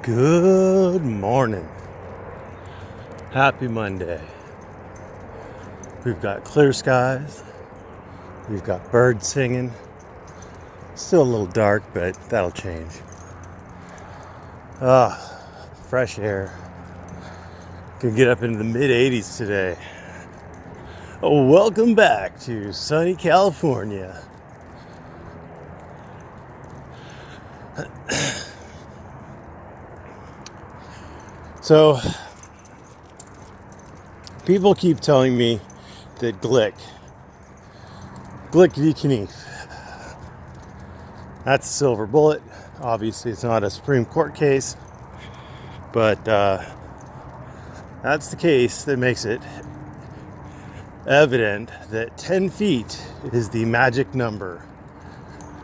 Good morning. Happy Monday. We've got clear skies. We've got birds singing. Still a little dark, but that'll change. Fresh air. Can get up into the mid 80s today. Welcome back to sunny California. So, people keep telling me that Glick v. Knief, that's a silver bullet. Obviously, it's not a Supreme Court case, but that's the case that makes it evident that 10 feet is the magic number.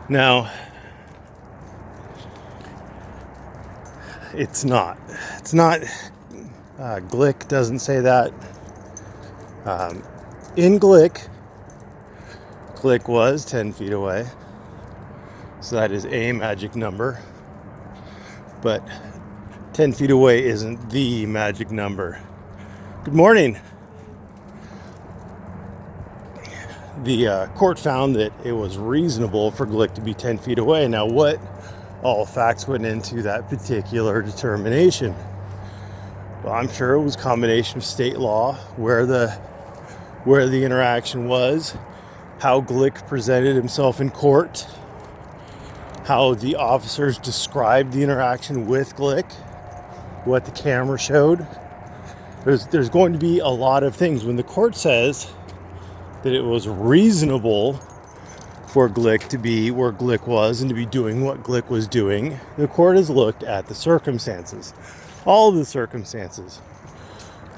Now, it's not. Glick doesn't say that. In Glick was 10 feet away. So that is a magic number. But 10 feet away isn't the magic number. Good morning. The court found that it was reasonable for Glick to be 10 feet away. Now, what all facts went into that particular determination? Well, I'm sure it was a combination of state law, where the interaction was, how Glick presented himself in court, how the officers described the interaction with Glick, what the camera showed. There's going to be a lot of things. When the court says that it was reasonable for Glick to be where Glick was and to be doing what Glick was doing, the court has looked at the circumstances. All of the circumstances.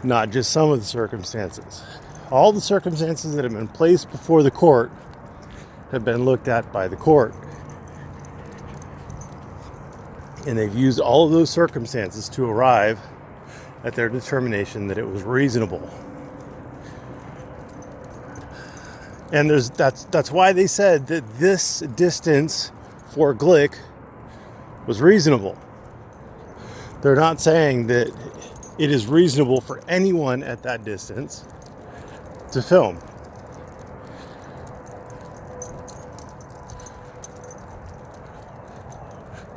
Not just some of the circumstances. All the circumstances that have been placed before the court have been looked at by the court. And they've used all of those circumstances to arrive at their determination that it was reasonable. And that's why they said that this distance for Glick was reasonable. They're not saying that it is reasonable for anyone at that distance to film.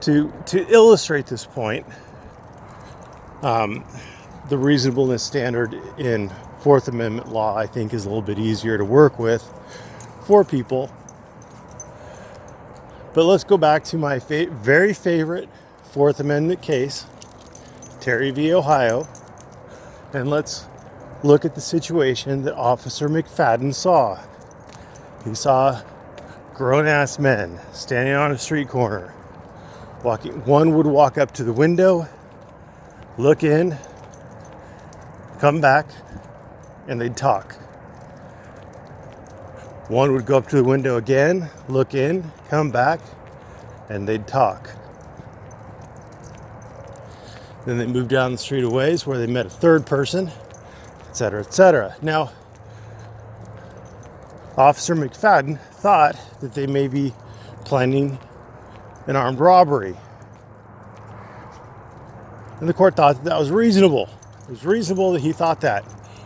To illustrate this point, the reasonableness standard in Fourth Amendment law, I think, is a little bit easier to work with for people. But let's go back to my very favorite Fourth Amendment case, Terry v. Ohio, and let's look at the situation that Officer McFadden saw. He saw grown-ass men standing on a street corner. One would walk up to the window, look in, come back, and they'd talk. One would go up to the window again, look in, come back, and they'd talk. Then they moved down the street a ways where they met a third person, etc., etc. Now, Officer McFadden thought that they may be planning an armed robbery. And the court thought that was reasonable. It was reasonable that he thought that.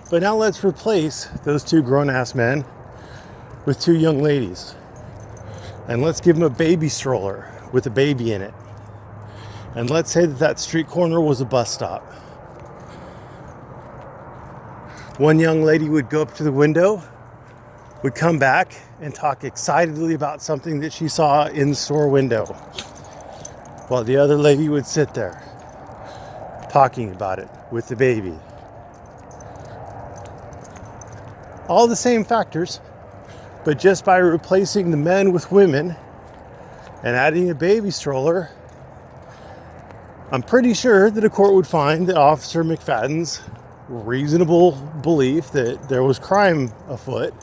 But now let's replace those two grown-ass men with two young ladies. And let's give them a baby stroller with a baby in it. And let's say that street corner was a bus stop. One young lady would go up to the window, would come back and talk excitedly about something that she saw in the store window, while the other lady would sit there talking about it with the baby. All the same factors, but just by replacing the men with women and adding a baby stroller, I'm pretty sure that a court would find that Officer McFadden's reasonable belief that there was crime afoot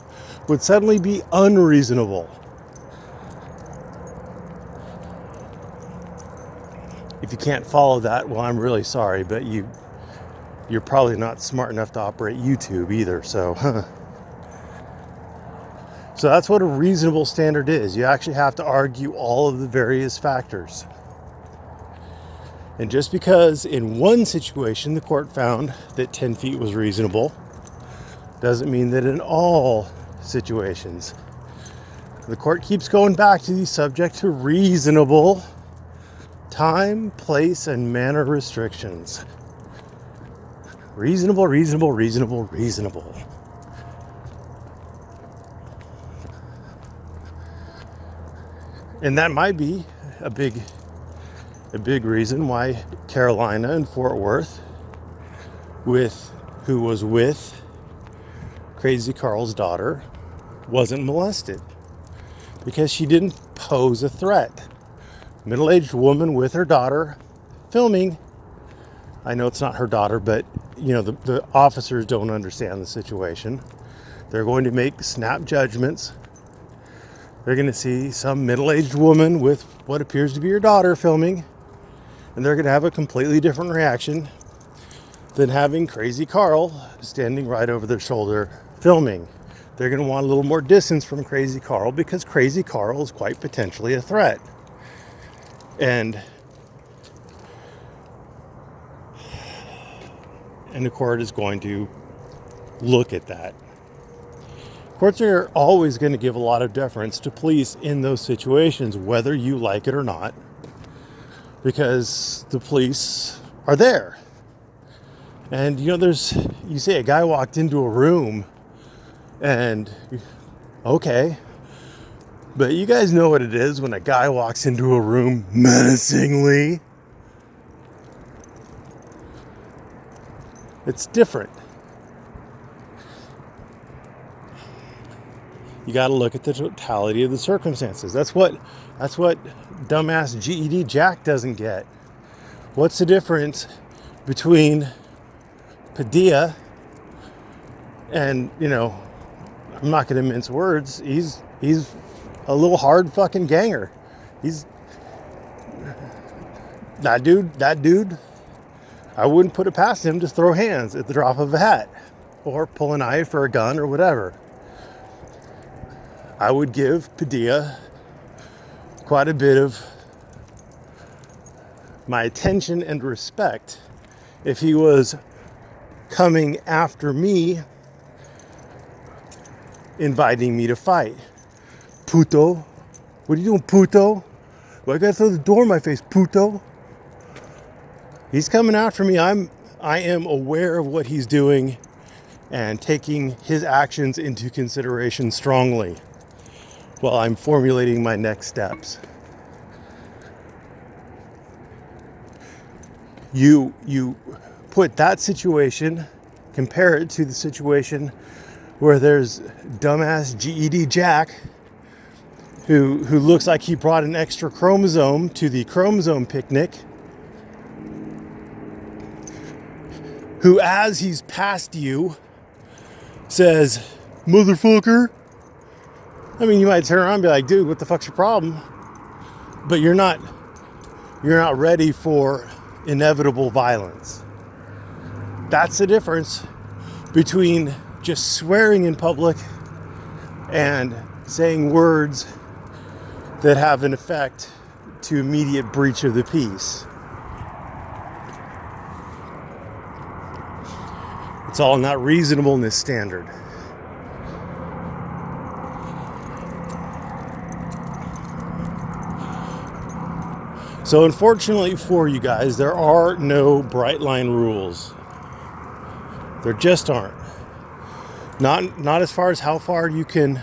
would suddenly be unreasonable. If you can't follow that, well, I'm really sorry, but you're probably not smart enough to operate YouTube either, so So that's what a reasonable standard is. You actually have to argue all of the various factors. And just because in one situation the court found that 10 feet was reasonable, doesn't mean that in all situations. The court keeps going back to the subject to reasonable time, place, and manner restrictions. Reasonable, reasonable, reasonable, reasonable. And that might be a big reason why Carolina and Fort Worth, who was with Crazy Carl's daughter, wasn't molested. Because she didn't pose a threat. Middle-aged woman with her daughter filming. I know it's not her daughter, but the officers don't understand the situation. They're going to make snap judgments. They're going to see some middle-aged woman with what appears to be her daughter filming, and they're going to have a completely different reaction than having Crazy Carl standing right over their shoulder filming. They're going to want a little more distance from Crazy Carl because Crazy Carl is quite potentially a threat. And the court is going to look at that. Courts are always going to give a lot of deference to police in those situations, whether you like it or not, because the police are there. And you say a guy walked into a room and okay, but you guys know what it is when a guy walks into a room menacingly. It's different. You got to look at the totality of the circumstances. That's what dumbass GED Jack doesn't get. What's the difference between Padilla and, I'm not going to mince words. He's a little hard fucking ganger. He's that dude. I wouldn't put it past him to throw hands at the drop of a hat or pull a knife or a gun or whatever. I would give Padilla quite a bit of my attention and respect if he was coming after me, inviting me to fight. Puto. What are you doing, puto? Why gotta throw the door in my face, puto? He's coming after me. I am aware of what he's doing and taking his actions into consideration strongly while I'm formulating my next steps. You put that situation, compare it to the situation where there's dumbass GED Jack who looks like he brought an extra chromosome to the chromosome picnic, who as he's past you says, motherfucker. I mean, you might turn around and be like, dude, what the fuck's your problem? But you're not ready for inevitable violence. That's the difference between just swearing in public and saying words that have an effect to immediate breach of the peace. It's all in that reasonableness standard. So unfortunately for you guys, there are no bright line rules. There just aren't. Not as far as how far you can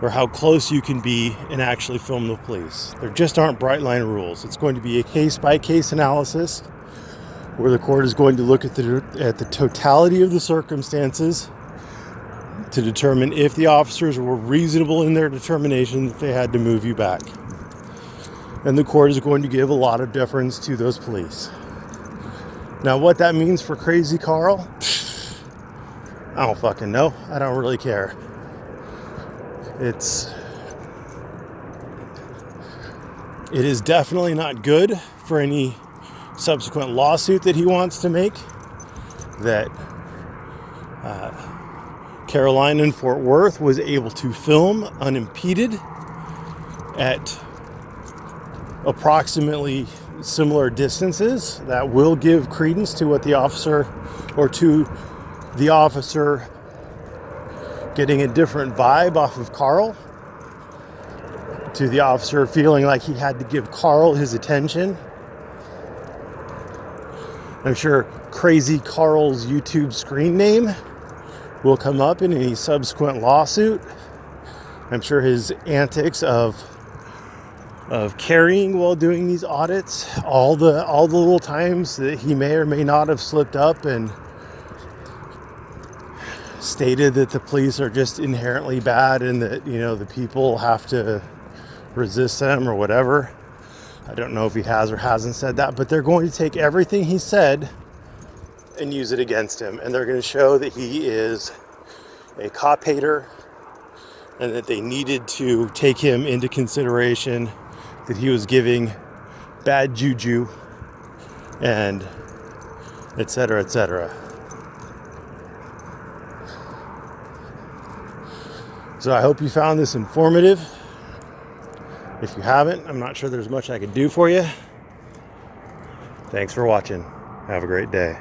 or how close you can be and actually film the police. There just aren't bright line rules. It's going to be a case-by-case analysis where the court is going to look at the totality of the circumstances to determine if the officers were reasonable in their determination that they had to move you back. And the court is going to give a lot of deference to those police. Now, what that means for Crazy Carl, I don't fucking know. I don't really care. It is definitely not good for any subsequent lawsuit that he wants to make that Carolina and Fort Worth was able to film unimpeded at approximately similar distances that will give credence to what the officer, or to the officer getting a different vibe off of Carl, to the officer feeling like he had to give Carl his attention. I'm sure Crazy Carl's YouTube screen name will come up in any subsequent lawsuit. I'm sure his antics of carrying while doing these audits, all the little times that he may or may not have slipped up and stated that the police are just inherently bad and that, you know, the people have to resist them or whatever. I don't know if he has or hasn't said that, but they're going to take everything he said and use it against him, and they're going to show that he is a cop hater and that they needed to take him into consideration, that he was giving bad juju, and etc., etc. So I hope you found this informative. If you haven't, I'm not sure there's much I could do for you. Thanks for watching. Have a great day.